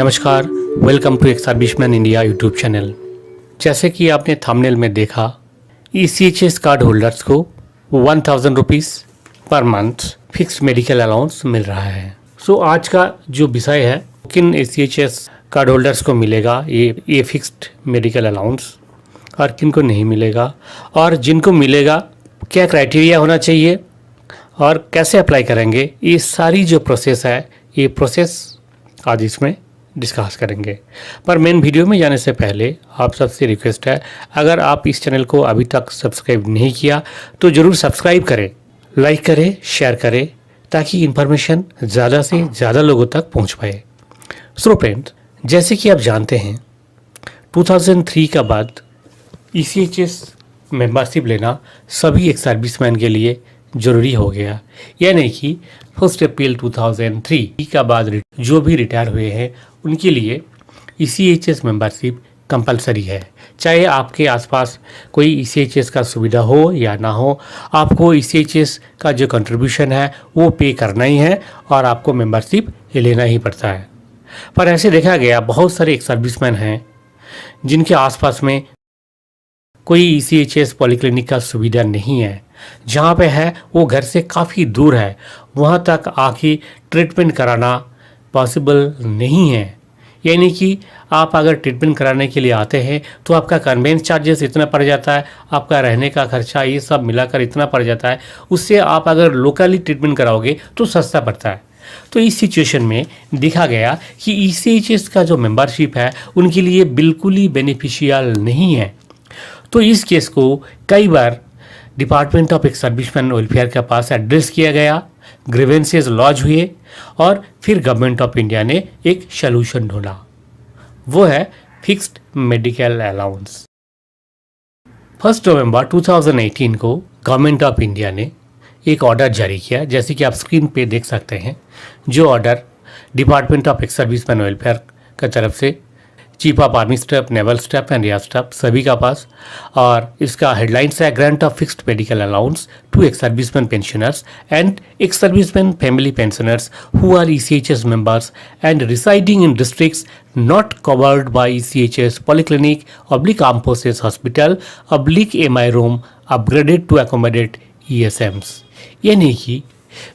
नमस्कार, welcome to एक serviceman India YouTube channel. जैसे कि आपने थंबनेल में देखा, ECHS कार्ड होल्डर्स को 1000 रुपीज़ पर मंथ फिक्स्ड मेडिकल अलाउंस मिल रहा है। सो आज का जो विषय है, किन ECHS कार्ड होल्डर्स को मिलेगा ये फिक्स्ड मेडिकल अलाउंस और किन को नहीं मिलेगा, और जिनको मिलेगा क्या क्राइटेरिया होना चाहिए और कैसे अप्लाई करेंगे, ये सारी जो प्रोसेस है, ये प्रोसेस आज इसमें डिस्कस करेंगे। पर मेन वीडियो में जाने से पहले आप सबसे रिक्वेस्ट है, अगर आप इस चैनल को अभी तक सब्सक्राइब नहीं किया तो ज़रूर सब्सक्राइब करें, लाइक करें, शेयर करें, ताकि इन्फॉर्मेशन ज़्यादा से ज़्यादा लोगों तक पहुंच पाए। सो फ्रेंड्स, जैसे कि आप जानते हैं 2003 का बाद ECHS मेंबरशिप लेना सभी एक सर्विसमैन के लिए ज़रूरी हो गया। यानी कि 1 अप्रैल 2003 का बाद जो भी रिटायर हुए हैं उनके लिए ECHS मेंबरशिप कंपलसरी है। चाहे आपके आसपास कोई ECHS का सुविधा हो या ना हो, आपको ECHS का जो कंट्रीब्यूशन है वो पे करना ही है और आपको मेंबरशिप लेना ही पड़ता है। पर ऐसे देखा गया बहुत सारे एक सर्विसमैन हैं जिनके आसपास में कोई ECHS पॉलीक्लिनिक का सुविधा नहीं है। जहाँ पे है वो घर से काफ़ी दूर है, वहाँ तक आके ट्रीटमेंट कराना पॉसिबल नहीं है। यानी कि आप अगर ट्रीटमेंट कराने के लिए आते हैं तो आपका कन्वेंस चार्जेस इतना पड़ जाता है, आपका रहने का खर्चा ये सब मिलाकर इतना पड़ जाता है। उससे आप अगर लोकली ट्रीटमेंट कराओगे तो सस्ता पड़ता है। तो इस सिचुएशन में देखा गया कि ECHS का जो मेंबरशिप है उनके लिए बिल्कुल ही बेनिफिशियल नहीं है। तो इस केस को कई बार department of ex serviceman welfare के पास एड्रेस किया गया, ग्रीवेंसेस लॉन्च हुए और फिर गवर्नमेंट ऑफ इंडिया ने एक सॉल्यूशन ढूंढा, वो है फिक्स्ड मेडिकल अलाउंस। 1 नवंबर 2018 को गवर्नमेंट ऑफ इंडिया ने एक ऑर्डर जारी किया, जैसे कि आप स्क्रीन पे देख सकते हैं। जो order department of ex serviceman welfare की तरफ से chief of army staff, naval staff and air staff सभी का पास, और इसका हेडलाइंस है grant of fixed medical allowance to ex serviceman pensioners and ex serviceman family pensioners who are ECHS members and residing in districts not covered by ECHS polyclinic / armed forces hospital / MI room upgraded to accommodate ESMs। यानी कि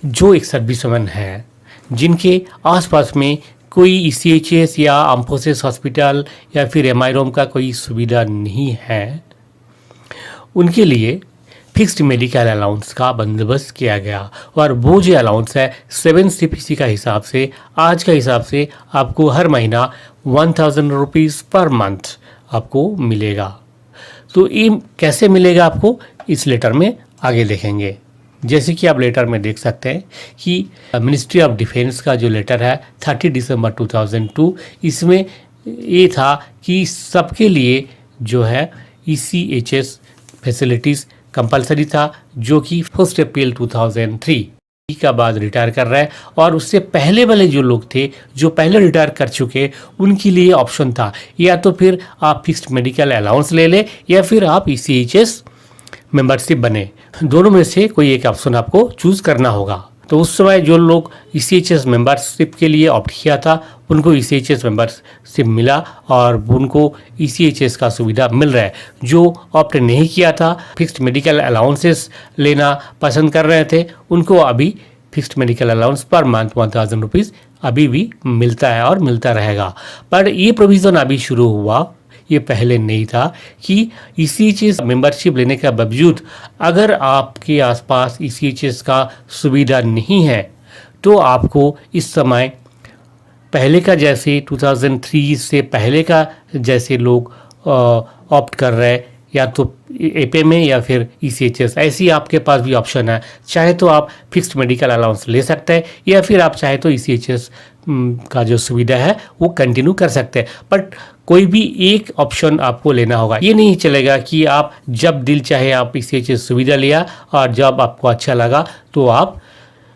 जो एक serviceman है जिनके आसपास में कोई ECHS या आर्म्ड फोर्सेस हॉस्पिटल या फिर MI रोम का कोई सुविधा नहीं है, उनके लिए फिक्स्ड मेडिकल अलाउंस का बंदोबस्त किया गया। और वो जो अलाउंस है 7 CPC का हिसाब से, आज का हिसाब से आपको हर महीना 1000 रुपीज़ पर मंथ आपको मिलेगा। तो ये कैसे मिलेगा आपको, इस लेटर में आगे देखेंगे। जैसे कि आप लेटर में देख सकते हैं कि मिनिस्ट्री ऑफ डिफेंस का जो लेटर है 30 दिसंबर 2002, इसमें ये था कि सबके लिए जो है ECHS फैसिलिटीज़ कंपलसरी था, जो कि 1 अप्रैल 2003 का बाद रिटायर कर रहे हैं। और उससे पहले वाले जो लोग थे जो पहले रिटायर कर चुके, उनके लिए ऑप्शन था या तो फिर आप फिक्स्ड मेडिकल अलाउंस ले लें या फिर आप ECHS मेंबरशिप बने। दोनों में से कोई एक ऑप्शन आपको चूज़ करना होगा। तो उस समय जो लोग ECHS मेंबरशिप के लिए ऑप्ट किया था उनको ECHS मेंबरशिप मिला और उनको ECHS का सुविधा मिल रहा है। जो ऑप्ट नहीं किया था, फिक्स्ड मेडिकल अलाउंसेस लेना पसंद कर रहे थे, उनको अभी fixed medical allowance per month 1000 rupees अभी भी मिलता है और मिलता रहेगा। पर ये प्रोविज़न अभी शुरू हुआ, ये पहले नहीं था कि ECHS मेंबरशिप लेने के बावजूद अगर आपके आसपास ECHS का सुविधा नहीं है तो आपको इस समय पहले का जैसे 2003 से पहले का जैसे लोग ऑप्ट कर रहे हैं, या तो APMA या फिर ECHS, ऐसी आपके पास भी ऑप्शन है। चाहे तो आप फिक्स्ड मेडिकल अलाउंस ले सकते हैं या फिर आप चाहे तो ECHS का जो सुविधा है वो कंटिन्यू कर सकते हैं। बट कोई भी एक ऑप्शन आपको लेना होगा। ये नहीं चलेगा कि आप जब दिल चाहे आप ECHS सुविधा लिया और जब आपको अच्छा लगा तो आप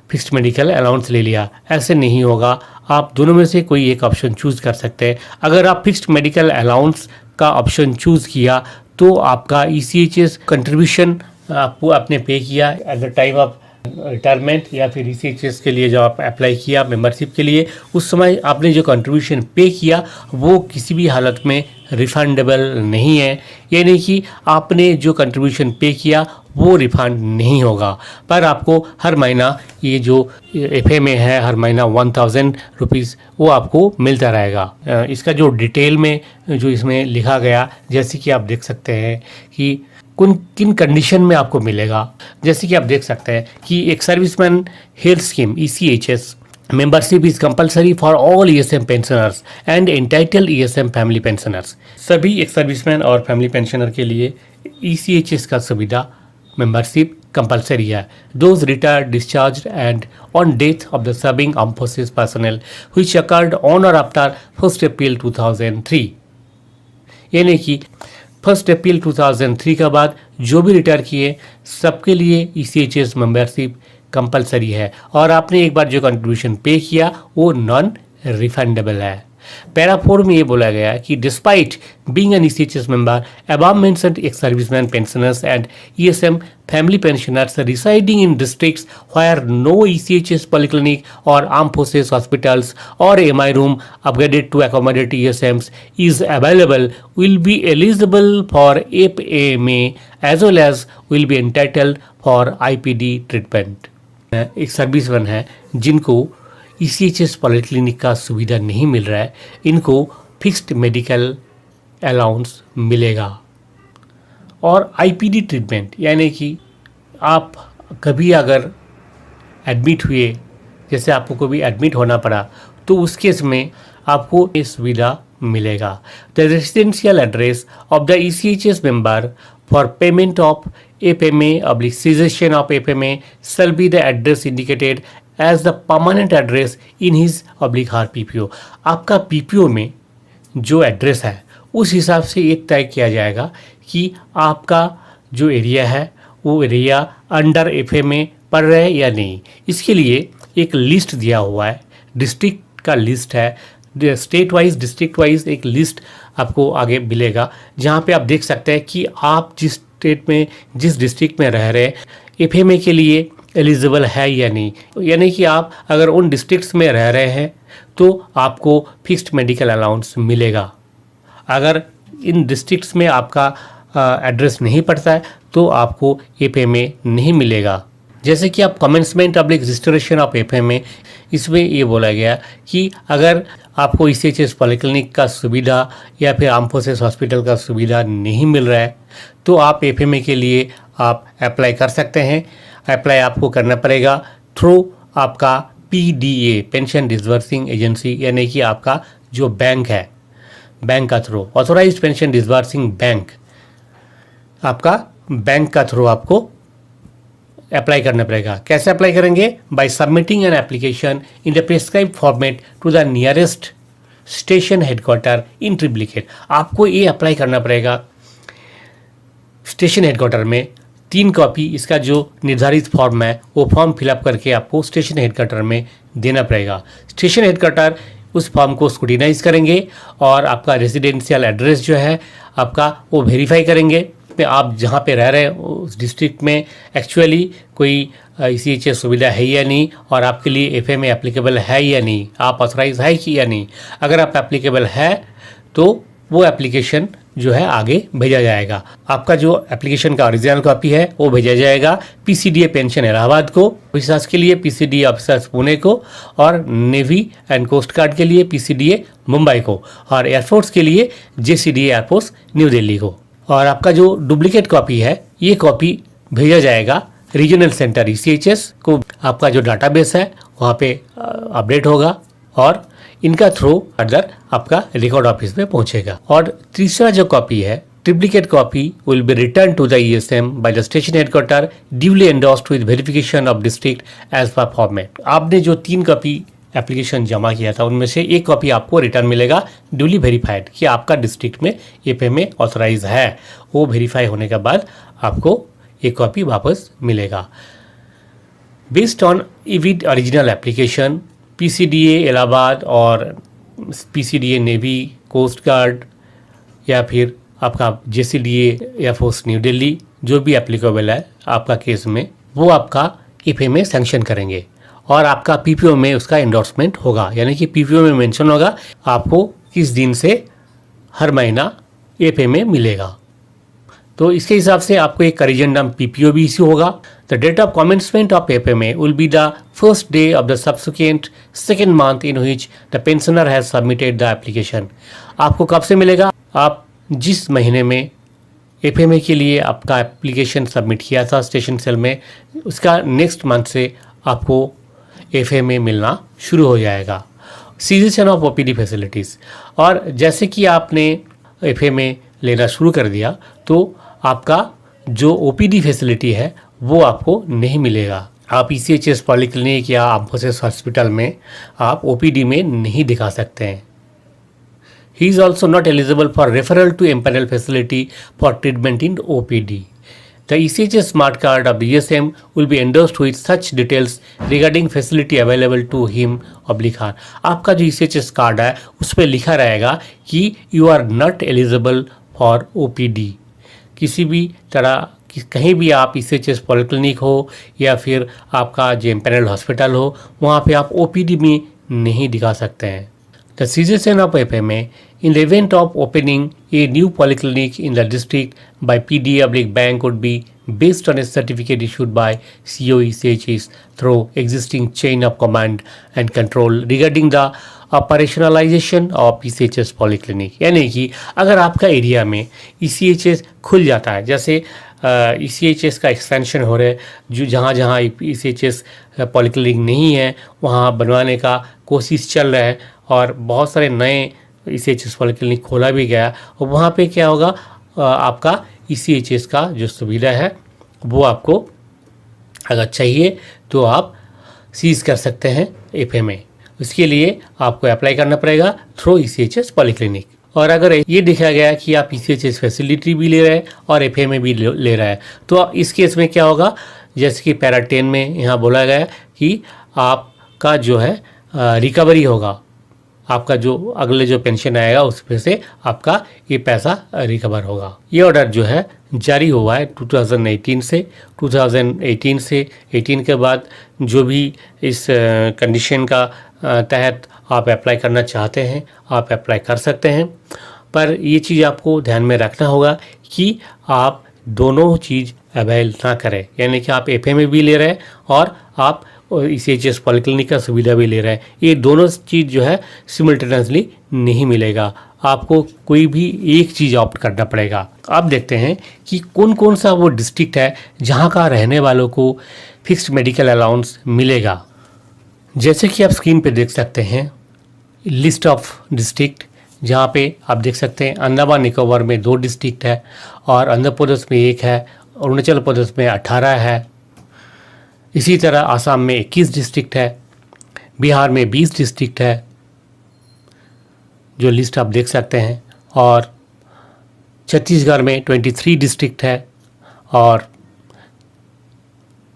फिक्स्ड मेडिकल अलाउंस ले लिया, ऐसे नहीं होगा। आप दोनों में से कोई एक ऑप्शन चूज़ कर सकते हैं। अगर आप फिक्स्ड मेडिकल अलाउंस का ऑप्शन चूज़ किया तो आपका ECHS कंट्रीब्यूशन आपको आपने पे किया at the time of retirement या फिर ईसीएचएस के लिए जब आप अप्लाई किया मेंबरशिप के लिए, उस समय आपने जो कंट्रीब्यूशन पे किया वो किसी भी हालत में रिफंडेबल नहीं है। ये नहीं कि आपने जो कंट्रीब्यूशन पे किया वो रिफंड नहीं होगा, पर आपको हर महीना ये जो एफएमए है हर महीना 1000 रुपीज़ वो आपको मिलता रहेगा। इसका जो डिटेल में जो इसमें लिखा गया, जैसे कि आप देख सकते हैं कि किन कंडीशन में आपको मिलेगा। जैसे कि आप देख सकते हैं कि एक serviceman health scheme ECHS membership is compulsory for all ESM pensioners and entitled ESM family pensioners. सभी एक सर्विसमैन और फैमिली पेंशनर के लिए ECHS का सुविधा मेंबरशिप कंपलसरी है। Those retired discharge and on death of the serving arm forces personal which occurred on और after 1 अप्रैल 2003, यानी कि 1 अप्रैल 2003 के बाद जो भी रिटायर किए सबके लिए ECHS मेंबरशिप कंपलसरी है, और आपने एक बार जो कंट्रीब्यूशन पे किया वो नॉन रिफंडेबल है। पैरा 4 में ये बोला गया कि despite being an ECHS member above mentioned ex servicemen pensioners and ESM family pensioners residing in districts where no ECHS polyclinic or armed forces hospitals or MI room upgraded to accommodate ESMs is available will be eligible for FMA as well as will be entitled for IPD treatment। एक serviceman है जिनको ECHS polyclinic का सुविधा नहीं मिल रहा है, इनको fixed medical allowance मिलेगा। और IPD ट्रीटमेंट यानी कि आप कभी अगर एडमिट हुए, जैसे आपको कभी एडमिट होना पड़ा, तो उस केस में आपको ये सुविधा मिलेगा। The residential address of the ECHS member for payment of FMA cessation of FMA shall be the address indicated as the permanent address in his her PPO। आपका PPO में जो एड्रेस है उस हिसाब से ये तय किया जाएगा कि आपका जो एरिया है वो एरिया अंडर FMA पड़ रहा है या नहीं। इसके लिए एक लिस्ट दिया हुआ है, डिस्ट्रिक्ट का लिस्ट है, स्टेट वाइज डिस्ट्रिक्ट वाइज एक लिस्ट आपको आगे मिलेगा, जहाँ पे आप देख सकते हैं कि आप जिस स्टेट में जिस डिस्ट्रिक्ट में रह रहे हैं FMA के लिए एलिजिबल है या नहीं। यानी कि आप अगर उन डिस्ट्रिक्ट्स में रह रहे हैं तो आपको फिक्स्ड मेडिकल अलाउंस मिलेगा। अगर इन डिस्ट्रिक्ट्स में आपका एड्रेस नहीं पड़ता है तो आपको FMA नहीं मिलेगा। जैसे कि आप commencement public registration of FMA, इसमें ये बोला गया कि अगर आपको ECHS पॉलीक्लिनिक का सुविधा या फिर आर्म फोर्सेस हॉस्पिटल का सुविधा नहीं मिल रहा है तो आप FMA के लिए आप अप्लाई कर सकते हैं। अप्लाई आपको करना पड़ेगा थ्रू आपका PDA पेंशन डिसबर्सिंग एजेंसी, यानी कि आपका जो बैंक है, बैंक का through authorised pension disbursing bank, आपका बैंक का थ्रू आपको अप्लाई करना पड़ेगा। कैसे अप्लाई करेंगे? By submitting an application in the prescribe format to the nearest station headquarter in triplicate. आपको ये अप्लाई करना पड़ेगा स्टेशन हेडक्वार्टर में 3 कॉपी, इसका जो निर्धारित फॉर्म है वो फॉर्म फिलअप करके आपको स्टेशन हेडक्वार्टर में देना पड़ेगा। स्टेशन हेडक्वार्टर उस फॉर्म को स्क्रूटिनाइज करेंगे और आपका रेजिडेंशियल एड्रेस जो है आपका वो वेरीफाई करेंगे। आप जहाँ पे रह रहे हैं उस डिस्ट्रिक्ट में एक्चुअली कोई ECHS सुविधा है या नहीं, और आपके लिए FMA एप्लीकेबल है या नहीं, आप ऑथराइज है कि या नहीं। अगर आप एप्लीकेबल है तो वो एप्लीकेशन जो है आगे भेजा जाएगा। आपका जो एप्लीकेशन का ओरिजिनल कॉपी है वो भेजा जाएगा PCDA पेंशन इलाहाबाद को, ऑफिसर्स के लिए PCDA ऑफिसर्स पुणे को, और नेवी एंड कोस्ट गार्ड के लिए PCDA मुंबई को, और एयरफोर्स के लिए JCDA एयरफोर्स न्यू दिल्ली को। और आपका जो डुप्लीकेट कॉपी है ये कॉपी भेजा जाएगा रीजनल सेंटर ECHS को। आपका जो डाटाबेस है वहाँ पे अपडेट होगा और इनका थ्रू फर्दर आपका रिकॉर्ड ऑफिस में पहुंचेगा। और तीसरा जो कॉपी है triplicate copy will be return to the ESM by the station headquarter duly endorsed with verification of district as per format. आपने जो 3 कॉपी एप्लीकेशन जमा किया था उनमें से एक कॉपी आपको रिटर्न मिलेगा ड्यूली वेरीफाइड कि आपका डिस्ट्रिक्ट में FMA ऑथराइज है। वो वेरीफाई होने के बाद आपको एक कॉपी वापस मिलेगा। Based on with original application PCDA Allahabad और PCDA नेवी कोस्ट गार्ड या फिर आपका JCDA एयरफोर्स न्यू दिल्ली जो भी एप्लीकेबल है आपका केस में, वो आपका एफए में सैंक्शन करेंगे और आपका पीपीओ में उसका एंडोर्समेंट होगा, यानी कि पीपीओ में मेंशन होगा आपको किस दिन से हर महीना एफए में मिलेगा। तो इसके हिसाब से आपको एक करिजेंडम पीपीओ भी इश्यू होगा। The date of commencement of FA में will be the first day of the subsequent second month in which the pensioner has submitted the application. आपको कब से मिलेगा? आप जिस महीने में एफएमए के लिए आपका एप्लीकेशन सबमिट किया था स्टेशन सेल में, उसका नेक्स्ट मंथ से आपको एफएमए मिलना शुरू हो जाएगा। सीजेशन ऑफ ओपीडी फैसिलिटीज़, और जैसे कि आपने एफएमए लेना शुरू कर दिया तो आपका जो ओपीडी फैसिलिटी है वो आपको नहीं मिलेगा। आप ईसीएचएस पॉलीक्लिनिक या एम्फोसिस हॉस्पिटल में आप ओपीडी में नहीं दिखा सकते हैं। He is also not eligible for referral to empanel facility for treatment in OPD. The ECHS smart card of the ESM will be endorsed with such details regarding facility available to him /her. आपका जो ECHS card है उस पर लिखा रहेगा कि you are not eligible for OPD. किसी भी तरह कहीं भी आप ECHS पॉलीक्लिनिक हो या फिर आपका जो एम्पैनल हॉस्पिटल हो वहाँ पे आप OPD में नहीं दिखा सकते हैं। The cessation of FMA in the event of opening a new polyclinic in the district by PD/bank would be based on a certificate issued by COECHS through existing chain of command and control regarding the operationalization of ECHS polyclinic। यानी कि अगर आपका area में ECHS खुल जाता है, जैसे ECHS का एक्सपेंशन हो रहा है, जो जहाँ जहाँ ECHS पॉलीक्लिनिक नहीं है वहाँ बनवाने का कोशिश चल रहा है और बहुत सारे नए ECHS पॉलीक्लिनिक खोला भी गया, और वहाँ पे क्या होगा, आपका ECHS का जो सुविधा है वो आपको अगर चाहिए तो आप सीज कर सकते हैं एफएमए। उसके लिए आपको अप्लाई करना पड़ेगा थ्रू ECHS पॉलीक्लिनिक। और अगर ये देखा गया कि आप ECHS फैसिलिटी भी ले रहे हैं और एफएमए भी ले रहा है तो इस केस में क्या होगा, जैसे कि पैरा 10 में यहाँ बोला गया कि आपका जो है रिकवरी होगा, आपका जो अगले जो पेंशन आएगा उसमें से आपका ये पैसा रिकवर होगा। ये ऑर्डर जो है जारी हुआ है 2018 से। 2018 से 18 के बाद जो भी इस कंडीशन का तहत आप अप्लाई करना चाहते हैं आप अप्लाई कर सकते हैं, पर ये चीज़ आपको ध्यान में रखना होगा कि आप दोनों चीज़ अवेल ना करें, यानी कि आप एफएमए भी ले रहे हैं और आप ECHS पॉलीक्लिनिक का सुविधा भी ले रहे हैं। ये दोनों चीज़ जो है सिमल्टेनियसली नहीं मिलेगा, आपको कोई भी एक चीज़ ऑप्ट करना पड़ेगा। अब देखते हैं कि कौन कौन सा वो डिस्ट्रिक्ट है जहाँ का रहने वालों को फिक्स्ड मेडिकल अलाउंस मिलेगा। जैसे कि आप स्क्रीन पे देख सकते हैं लिस्ट ऑफ डिस्ट्रिक्ट, जहाँ पे आप देख सकते हैं अंडमान निकोबार में 2 डिस्ट्रिक्ट है और आंध्र प्रदेश में 1 है, अरुणाचल प्रदेश में 18 है, इसी तरह आसाम में 21 डिस्ट्रिक्ट है, बिहार में 20 डिस्ट्रिक्ट है, जो लिस्ट आप देख सकते हैं, और छत्तीसगढ़ में 23 डिस्ट्रिक्ट है, और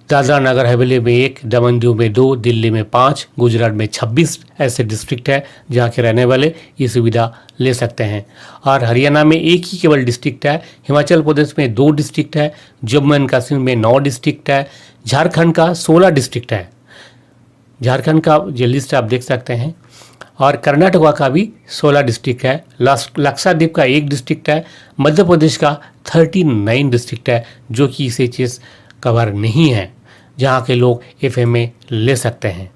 दादरा नगर हवेली में 1, दमन दीव में 2, दिल्ली में 5, गुजरात में 26 ऐसे डिस्ट्रिक्ट है जहाँ के रहने वाले ये सुविधा ले सकते हैं। और हरियाणा में 1 ही केवल डिस्ट्रिक्ट है, हिमाचल प्रदेश में 2 डिस्ट्रिक्ट है, जम्मू एंड कश्मीर में 9 डिस्ट्रिक्ट है, झारखंड का 16 डिस्ट्रिक्ट है, झारखंड का जो लिस्ट आप देख सकते हैं, और कर्नाटका का भी 16 डिस्ट्रिक्ट है, लक्षद्वीप का 1 डिस्ट्रिक्ट है, मध्य प्रदेश का 39 डिस्ट्रिक्ट है जो कि ECHS कवर नहीं है, जहाँ के लोग एफएमए ले सकते हैं।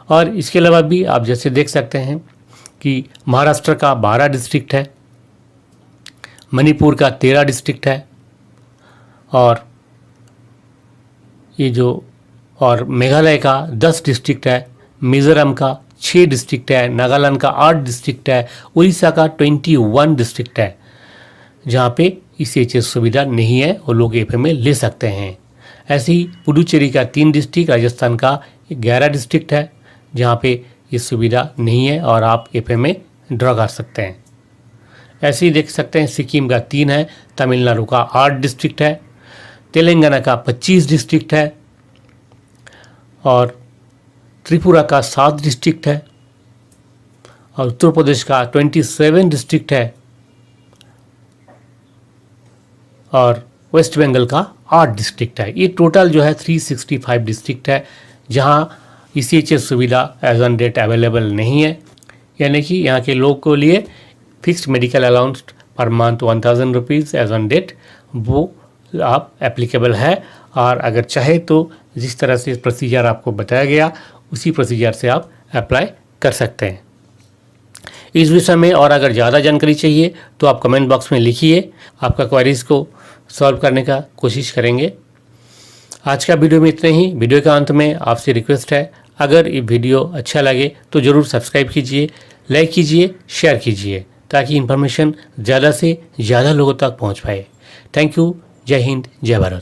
और इसके अलावा भी आप जैसे देख सकते हैं कि महाराष्ट्र का 12 डिस्ट्रिक्ट है, मणिपुर का 13 डिस्ट्रिक्ट है, और ये जो और मेघालय का 10 डिस्ट्रिक्ट है, मिजोरम का 6 डिस्ट्रिक्ट है, नागालैंड का 8 डिस्ट्रिक्ट है, उड़ीसा का 21 डिस्ट्रिक्ट है जहाँ पे ECHS सुविधा नहीं है वो लोग एफएमए ले सकते हैं। ऐसे ही पुडुचेरी का 3 डिस्ट्रिक्ट, राजस्थान का 11 डिस्ट्रिक्ट है जहाँ पे ये सुविधा नहीं है और आप एफएमए ड्रॉ कर सकते हैं। ऐसे ही देख सकते हैं सिक्किम का 3 है, तमिलनाडु का 8 डिस्ट्रिक्ट है, तेलंगाना का 25 डिस्ट्रिक्ट है, और त्रिपुरा का 7 डिस्ट्रिक्ट है, और उत्तर प्रदेश का 27 डिस्ट्रिक्ट है, और वेस्ट बंगाल का 8 डिस्ट्रिक्ट है। ये टोटल जो है 365 डिस्ट्रिक्ट है जहाँ ECHS सुविधा एज ऑन डेट अवेलेबल नहीं है, यानी कि यहाँ के लोग को लिए fixed medical allowance per month 1000 rupees as on date वो आप एप्लीकेबल है। और अगर चाहे तो जिस तरह से प्रोसीजर आपको बताया गया उसी प्रोसीजर से आप अप्लाई कर सकते हैं। इस विषय में और अगर ज़्यादा जानकारी चाहिए तो आप कमेंट बॉक्स में लिखिए, आपका क्वेरीज को सॉल्व करने का कोशिश करेंगे। आज का वीडियो में इतना ही। वीडियो के अंत में आपसे रिक्वेस्ट है, अगर ये वीडियो अच्छा लगे तो ज़रूर सब्सक्राइब कीजिए, लाइक कीजिए, शेयर कीजिए ताकि इन्फॉर्मेशन ज़्यादा से ज़्यादा लोगों तक पहुंच पाए। Thank you. जय हिंद, जय भारत।